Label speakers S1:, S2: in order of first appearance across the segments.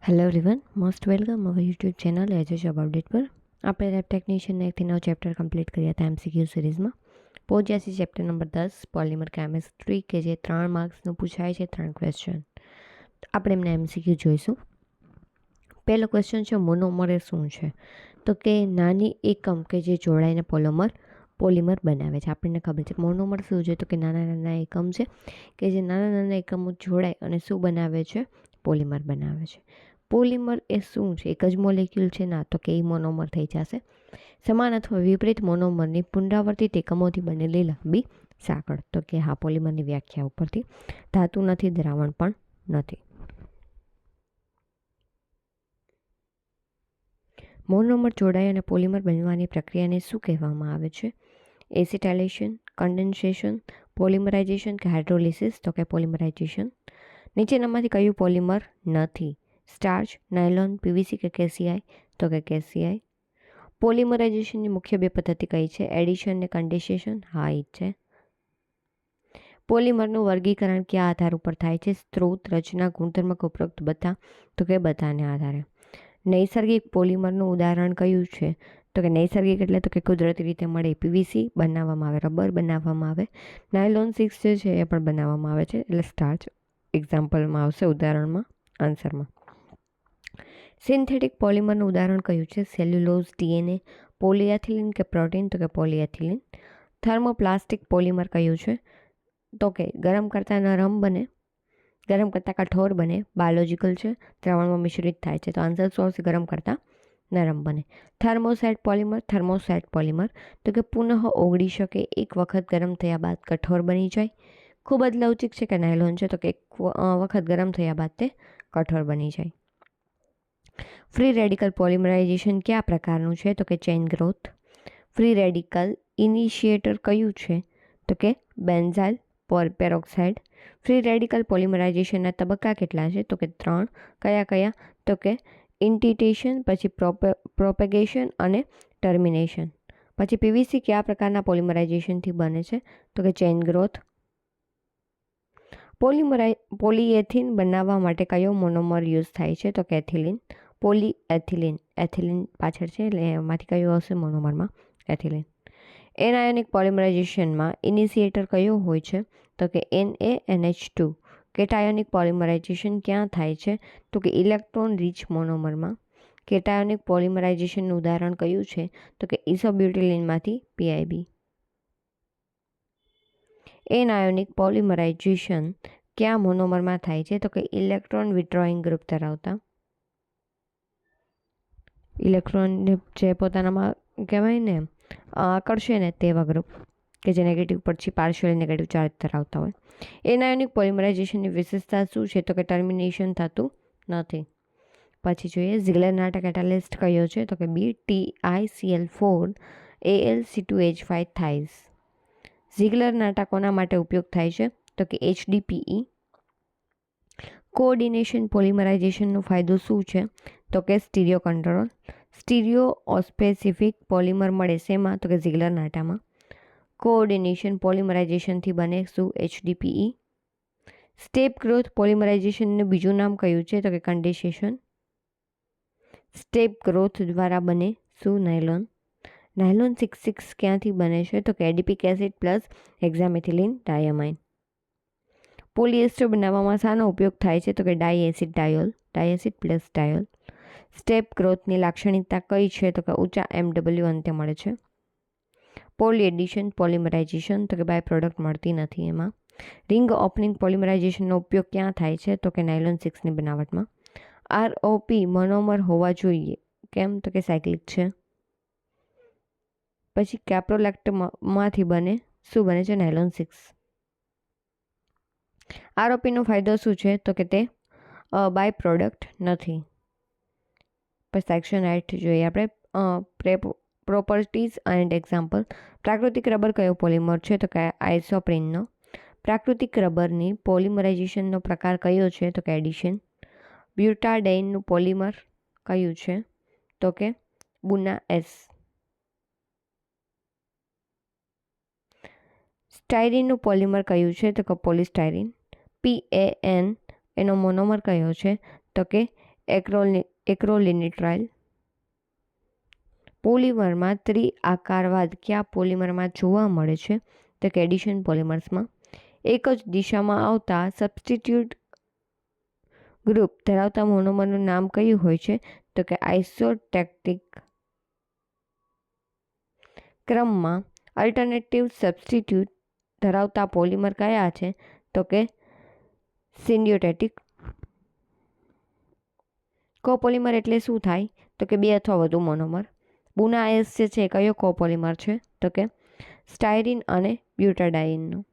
S1: Hello everyone, most welcome our YouTube channel edge job update પર. આપણે lab ટેકનિશિયનના 1 થી 9 chapter complete કર્યા હતા એમસીક્યુ સિરીઝમાં. પહોંચ્યા છીએ ચેપ્ટર નંબર 10 પોલિમર કેમિસ્ટ્રી, કે જે 3 માર્ક્સનું પૂછાય છે 3 ક્વેશ્ચન. આપણે એમને એમસીક્યુ જોઈશું. પહેલો ક્વેશ્ચન છે મોનોમર એ શું છે? તો કે નાની એકમ કે જે જોડાઈને પોલિમર બનાવે છે. આપણને ખબર છે મોનોમર શું છે, તો કે નાના નાના એકમ છે કે જે નાના નાના એકમો જોડાય અને શું બનાવે છે? પોલિમર બનાવે છે. પોલિમર એ શું છે? એક જ મોલેક્યુલ છે? ના, તો કે એ મોનોમર થઈ જશે. સમાન અથવા વિપરીત મોનોમરની પુનરાવર્તિત એકમોથી બનેલી લાંબી સાંકળ. તો કે હા, પોલિમરની વ્યાખ્યા ઉપરથી ધાતુ નથી, દ્રાવણ પણ નથી. મોનોમર જોડાય અને પોલિમર બનવાની પ્રક્રિયાને શું કહેવામાં આવે છે? એસિટાઇલેશન, કન્ડેન્સેશન, પોલિમરાઇઝેશન કે હાઇડ્રોલિસિસ? તો કે પોલિમરાઇઝેશન. નીચેનામાંથી કયું પોલિમર નથી? સ્ટાર્ચ, નાયલોન, પીવીસી કે કેસીઆઈ? તો કે કેસીઆઈ. પોલિમરાઇઝેશનની મુખ્ય બે પદ્ધતિ કઈ છે? એડિશન ને કન્ડેન્સેશન? હા, એ છે. પોલિમરનું વર્ગીકરણ કયા આધાર ઉપર થાય છે? સ્ત્રોત, રચના, ગુણધર્મ કે ઉપરોક્ત બધા? તો કે બધાને આધારે. નૈસર્ગિક પોલિમરનું ઉદાહરણ કયું છે? તો કે નૈસર્ગિક એટલે તો કે કુદરતી રીતે મળે. પીવીસી બનાવવામાં આવે, રબર બનાવવામાં આવે, નાયલોન 6 જે છે એ પણ બનાવવામાં આવે છે, એટલે સ્ટાર્ચ એક્ઝામ્પલમાં આવશે, ઉદાહરણમાં, આન્સરમાં. સિન્થેટિક પોલિમરનું ઉદાહરણ કયું છે? સેલ્યુલોઝ, ડીએનએ, પોલીએથિલિન કે પ્રોટીન? તો કે પોલીએથિલિન. થર્મોપ્લાસ્ટિક પોલિમર કયું છે? તો કે ગરમ કરતાં નરમ બને, ગરમ કરતાં કઠોર બને, બાયોલોજિકલ છે, દ્રાવણમાં મિશ્રિત થાય છે. તો આન્સર શું આવશે? ગરમ કરતાં નરમ બને. થર્મોસેટ પોલિમર તો કે પુનઃ ઓગળી શકે, એક વખત ગરમ થયા બાદ કઠોર બની જાય. ખૂબ જ લવચિક છે કે નાયલોન છે? તો કે એક વખત ગરમ થયા બાદ તે કઠોર બની જાય. ફ્રી રેડિકલ પોલિમરાઇઝેશન કયા પ્રકારનું છે? તો કે ચેઇન ગ્રોથ. ફ્રી રેડિકલ ઇનિશિએટર કયું છે? તો કે બેન્ઝાઇલ પેરોક્સાઇડ. ફ્રી રેડિકલ પોલિમરાઇઝેશનના તબક્કા કેટલા છે? તો કે 3. કયા કયા? તો કે ઇન્ટિટેશન, પછી પ્રોપેગેશન અને ટર્મિનેશન. પછી પીવીસી કયા પ્રકારના પોલિમરાઇઝેશનથી બને છે? તો કે ચેઇન ગ્રોથ. પોલીએથિન બનાવવા માટે કયો મોનોમર યુઝ થાય છે? તો કે એથિલિન. પોલીએથિલિન, એથિલિન પાછળ છે એટલે એમાંથી કયું આવશે મોનોમરમાં? એથિલિન. એનાયોનિક પોલિમરાઇઝેશનમાં ઇનિશિએટર કયો હોય છે? તો કે NaNH2. કેટાયોનિક પોલિમરાઇઝેશન ક્યાં થાય છે? તો કે ઇલેક્ટ્રોન રીચ મોનોમરમાં. કેટાયોનિક પોલિમરાઇઝેશનનું ઉદાહરણ કયું છે? તો કે ઇસોબ્યુટિલિનમાંથી PIB. એનાયોનિક પોલિમરાઇઝેશન ક્યાં મોનોમરમાં થાય છે? તો કે ઇલેક્ટ્રોન વિડ્રોઈંગ ગ્રુપ ધરાવતા. ઇલેક્ટ્રોન જે પોતાનામાં કહેવાય ને આકર્ષે ને તેવા ગ્રુપ કે જે નેગેટિવ પછી પાર્શિયલી નેગેટિવ ચાર્જ ધરાવતા હોય. એનાયોનિક પોલિમરાઇઝેશનની વિશેષતા શું છે? તો કે ટર્મિનેશન થતું નથી. પછી જોઈએ ઝિગલર નાટા કેટાલિસ્ટ કયો છે? તો કે BTICL4 AlC2H5 થાઇઝ. ઝિગલર નાટા કોના માટે ઉપયોગ થાય છે? તો કે HDPE. કોઓર્ડિનેશન પોલિમરાઇઝેશનનો ફાયદો શું છે? તો કે stereo control. Stereo specific polymer મળે શેમાં? તો કે ઝિગલર નાટામાં. કોઓર્ડિનેશન પોલિમરાઇઝેશનથી બને શું? HDPE. સ્ટેપ ગ્રોથ પોલિમરાઇઝેશનનું બીજું નામ કયું છે? તો કે કન્ડેન્સેશન. સ્ટેપ ગ્રોથ દ્વારા બને શું? નાયલોન. નાયલોન 6 ક્યાંથી બને છે? તો કે એડિપિક એસિડ પ્લસ હેક્ઝામિથિલિન ડાયમાઇન. પોલિએસ્ટર બનાવવામાં શાનો ઉપયોગ થાય છે? તો કે ડાયએસિડ ડાયોલ, ડાયએસિડ પ્લસ ડાયોલ. સ્ટેપ ગ્રોથની લાક્ષણિકતા કઈ છે? તો કે ઊંચા MW અંતે મળે છે. પોલી એડિશન પોલિમરાઇઝેશન તો કે બાય પ્રોડક્ટ મળતી નથી એમાં. રિંગ ઓપનિંગ પોલિમરાઇઝેશનનો ઉપયોગ ક્યાં થાય છે? તો કે નાયલોન 6ની બનાવટમાં. ROP મોનોમર હોવા જોઈએ, કેમ? તો કે સાયક્લિક છે. પછી કેપ્રોલેક્ટમાંથી બને શું બને છે? નાયલોન 6. ROPનો ફાયદો શું છે? તો કે તે બાય પ્રોડક્ટ નથી. પછી સેક્શન 8 જોઈએ આપણે પ્રોપર્ટીઝ એન્ડ એક્ઝામ્પલ. પ્રાકૃતિક રબર કયો પોલિમર છે? તો કે આઇસોપ્રીનનો. પ્રાકૃતિક રબરની પોલિમરાઇઝેશનનો પ્રકાર કયો છે? તો કે એડિશન. બ્યુટાડાઇનનું પોલિમર કયું છે? તો કે બુના S. સ્ટાયરીનનું પોલિમર કયું છે? તો કે પોલિસ્ટાયરીન. PAN એનો મોનોમર કયો છે? તો કે એક્રોલિનિટ્રાઇલ. પોલિમરમાં ત્રિઆકારવાદ કયા પોલિમરમાં જોવા મળે છે? તો કે એડિશન પોલિમર્સમાં. એક જ દિશામાં આવતા સબસ્ટિટ્યુટ ગ્રુપ ધરાવતા મોનોમરનું નામ કયું હોય છે? તો કે આઇસોટેક્ટિક. ક્રમમાં અલ્ટરનેટિવ સબસ્ટિટ્યુટ ધરાવતા પોલિમર કયા છે? તો કે સિન્ડિયોટેટિક. કોપોલિમર એટલે શું થાય? તો કે બે અથવા વધુ મોનોમર. બુનાએસ જે છે કયો કોપોલિમર છે? તો કે સ્ટાયરીન અને બ્યુટાડાઇનનું.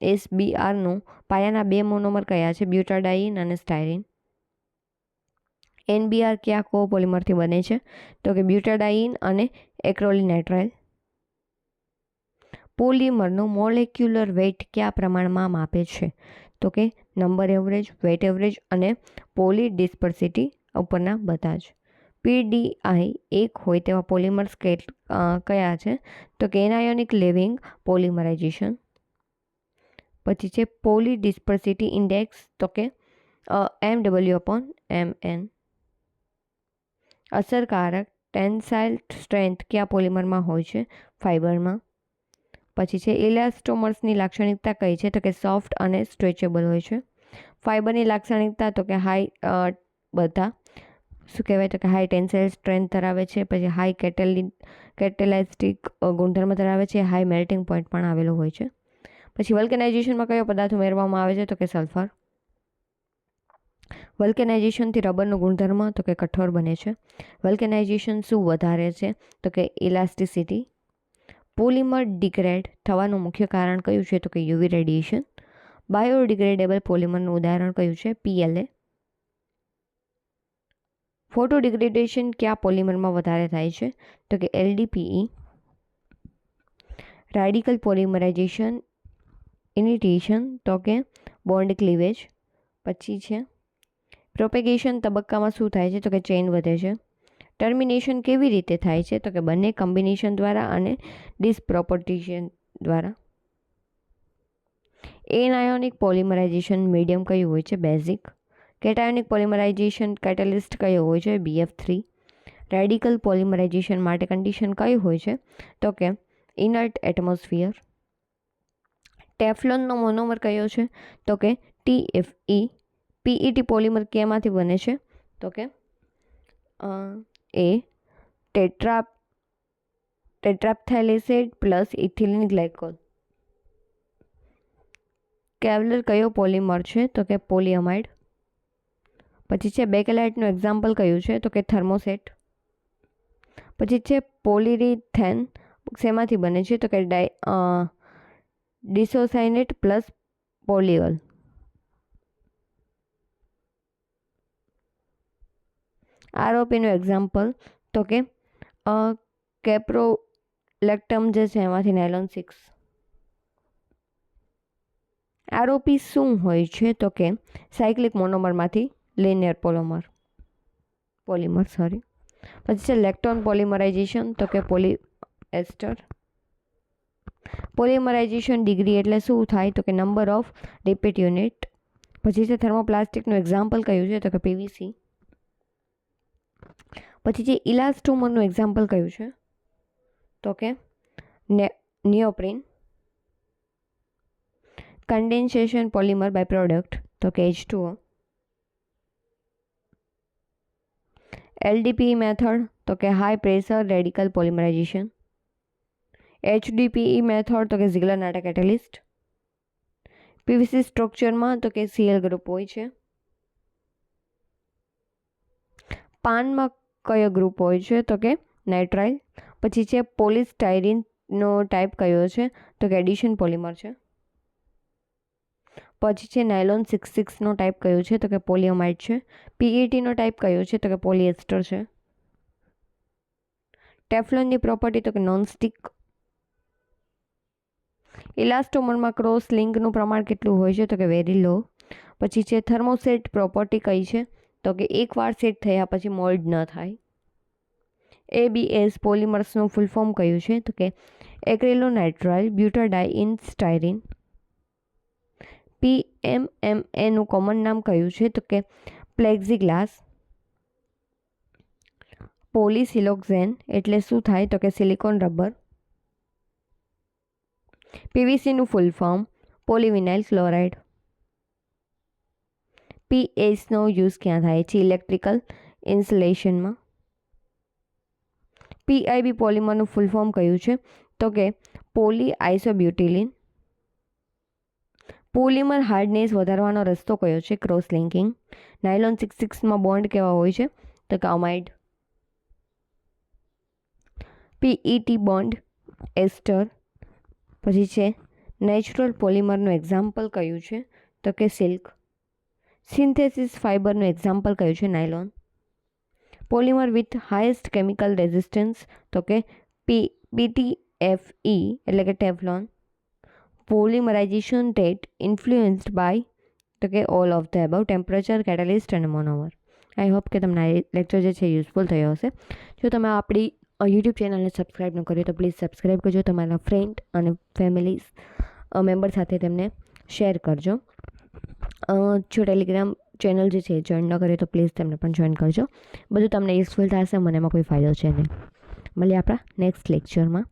S1: SBRનું પાયાના બે મોનોમર કયા છે? બ્યુટાડાઇન અને સ્ટાયરીન. NBR કયા કોપોલિમરથી બને છે? તો કે બ્યુટાડાઇન અને એક્રોલિનાઇટ્રાઇલ. પોલિમરનો મોલેક્યુલર વેઇટ કયા પ્રમાણમાં માપે છે? તો કે નંબર એવરેજ, વેઇટ એવરેજ અને પોલી ડિસ્પર્સિટી ઉપરના બધા જ. PDI 1 હોય તેવા પોલિમર્સ કયા છે? તો કે એનાયોનિક લિવિંગ પોલિમરાઇઝેશન. પછી છે પોલી ડિસ્પર્સિટી ઇન્ડેક્સ, તો કે MW/Mn. અસરકારક ટેન્સાઇલ સ્ટ્રેન્થ કયા પોલિમરમાં હોય છે? ફાઇબરમાં. પછી છે ઇલાસ્ટોમર્સની લાક્ષણિકતા કઈ છે? તો કે સોફ્ટ અને સ્ટ્રેચેબલ હોય છે. ફાઇબરની લાક્ષણિકતા તો કે હાઈ બધા શું કહેવાય તો કે હાઈ ટેન્સાઇલ સ્ટ્રેન્થ ધરાવે છે. પછી હાઈ કેટલાઇસ્ટિક ગુણધર્મ ધરાવે છે. હાઈ મેલ્ટિંગ પોઈન્ટ પણ આવેલો હોય છે. પછી વલ્કેનાઇઝેશનમાં કયો પદાર્થ ઉમેરવામાં આવે છે? તો કે સલ્ફર. વલ્કેનાઇઝેશનથી રબરનો ગુણધર્મ તો કે કઠોર બને છે. વલ્કેનાઇઝેશન શું વધારે છે? તો કે ઇલાસ્ટિસિટી. પોલિમર ડિગ્રેડ થવાનું મુખ્ય કારણ કયું છે? તો કે યુવી રેડિયેશન. બાયોડિગ્રેડેબલ પોલિમરનું ઉદાહરણ કયું છે? PLA. ફોટો ડિગ્રેડેશન કયા પોલિમરમાં વધારે થાય છે? તો કે LDPE. રેડિકલ પોલિમરાઇઝેશન ઇનિટિએશન તો કે બોન્ડ ક્લીવેજ. પછી છે પ્રોપેગેશન તબક્કામાં શું થાય છે? તો કે ચેઇન વધે છે. ટર્મિનેશન કેવી રીતે થાય છે? તો કે બંને કમ્બિનેશન દ્વારા અને ડિસપ્રોપોર્ટેશન દ્વારા. એનાયોનિક પોલિમરાઇઝેશન મીડિયમ કયું હોય છે? બેઝિક. કેટાયોનિક પોલિમરાઇઝેશન કેટાલિસ્ટ કયો હોય છે? BF3. રેડિકલ પોલિમરાઇઝેશન માટે કન્ડિશન કઈ હોય છે? તો કે ઇનર્ટ એટમોસ્ફિયર. ટેફલોનનો મોનોમર કયો છે? તો કે TFE. PET પોલિમર કેમાંથી બને છે? તો કે ટેટ્રાપ્થાઇલેસેટ પ્લસ ઇથિલિન ગ્લાયકોલ. કેવલર કયો પોલિમર છે? તો કે પોલિઅમાઇડ. પછી છે બેકેલાઇટનું એક્ઝામ્પલ કયું છે? તો કે થર્મોસેટ. પછી છે પોલિરીથેન શેમાંથી બને છે? તો કે ડિસોસાઇનેટ પ્લસ પોલિઓલ. ROPનું એક્ઝામ્પલ તો કે કેપ્રોલેક્ટમ જે છે એમાંથી નાયલોન 6. ROP શું હોય છે? તો કે સાયક્લિક મોનોમરમાંથી લિનિયર પોલિમર. પછી છે લેક્ટોન પોલિમરાઇઝેશન તો કે પોલિએસ્ટર. પોલિમરાઇઝેશન ડિગ્રી એટલે શું થાય? તો કે નંબર ઓફ રિપીટ યુનિટ. પછી છે થર્મોપ્લાસ્ટિકનું એક્ઝામ્પલ કયું છે? તો કે PVC. પછી જે ઇલાસ્ટોમરનું એક્ઝામ્પલ કયું છે? તો કે neoprene. Condensation polymer by product તો કે H2O. LDPE મેથડ તો કે high pressure radical polymerization. HDPE method તો કે ઝિગલર-નાટા કેટેલિસ્ટ. PVC સ્ટ્રક્ચરમાં તો કે Cl ગ્રુપ હોય છે. પાનમાં કયો ગ્રુપ હોય છે? તો કે નાઇટ્રાઇલ. પછી છે પોલિસ્ટાયરીનનો ટાઈપ કયો છે? તો કે એડિશન પોલિમર છે. પછી છે નાયલોન 66નો ટાઈપ કયો છે? તો કે પોલિઅમાઇડ છે. PETનો ટાઈપ કયો છે? તો કે પોલિએસ્ટર છે. ટેફલોનની પ્રોપર્ટી તો કે નોનસ્ટિક. ઇલાસ્ટોમરમાં ક્રોસ લિંકનું પ્રમાણ કેટલું હોય છે? તો કે વેરી લો. પછી છે થર્મોસેટ પ્રોપર્ટી કઈ છે? તો કે એકવાર સેટ થયા પછી મોલ્ડ ન થાય. ABS પોલિમર્સનું ફૂલ ફોર્મ કયું છે? તો કે એક્રેલોનાઇટ્રાઇલ બ્યુટાડાઇન સ્ટાયરીન. PMMA નું કોમન નામ કયું છે? તો કે પ્લેક્ઝીગ્લાસ. પોલીસિલોક્ઝેન એટલે શું થાય તો કે સિલિકોન રબર. પીવીસીનું ફૂલ ફોર્મ પોલીવિનાઇલ ક્લોરાઇડ. પીએચનો યુઝ ક્યાં થાય છે? ઇલેક્ટ્રિકલ ઇન્સ્યુલેશનમાં. પીઆઈબી પોલિમરનું ફૂલ ફોર્મ કયું છે તો કે પોલી આઇસોબ્યુટિલિન. પોલિમર હાર્ડનેસ વધારવાનો રસ્તો કયો છે? Cross linking. નાયલોન 66માં બોન્ડ કેવા હોય છે તો કે અમાઇડ. પીઈટી બોન્ડ એસ્ટર. પછી છે નેચરલ પોલિમરનું એક્ઝામ્પલ કયું છે તો કે સિલ્ક. સિન્થેસિસ ફાઇબરનું એક્ઝામ્પલ કયું છે? Nylon. Polymer with highest chemical resistance તો કે PTFE એટલે કે ટેફલોન. પોલિમરાઇઝેશન રેટ ઇન્ફ્લુએન્સ્ડ બાય તો કે all of the about, temperature, catalyst અને મોનોમર. આઈ હોપ કે તમને આ લેક્ચર જે છે યુઝફુલ થયો હશે. જો તમે આપણી યુટ્યુબ ચેનલને સબસ્ક્રાઈબ ન કર્યો તો પ્લીઝ સબસ્ક્રાઈબ કરજો. તમારા ફ્રેન્ડ અને ફેમિલી મેમ્બર સાથે તેમને શેર કરજો. જો ટેલિગ્રામ ચેનલ જે છે જોઈન ન કરે તો પ્લીઝ તેમને પણ જોઈન કરજો. બધું તમને યુઝફુલ થશે, મને એમાં કોઈ ફાયદો છે નહીં. મળીએ આપણા નેક્સ્ટ લેક્ચરમાં.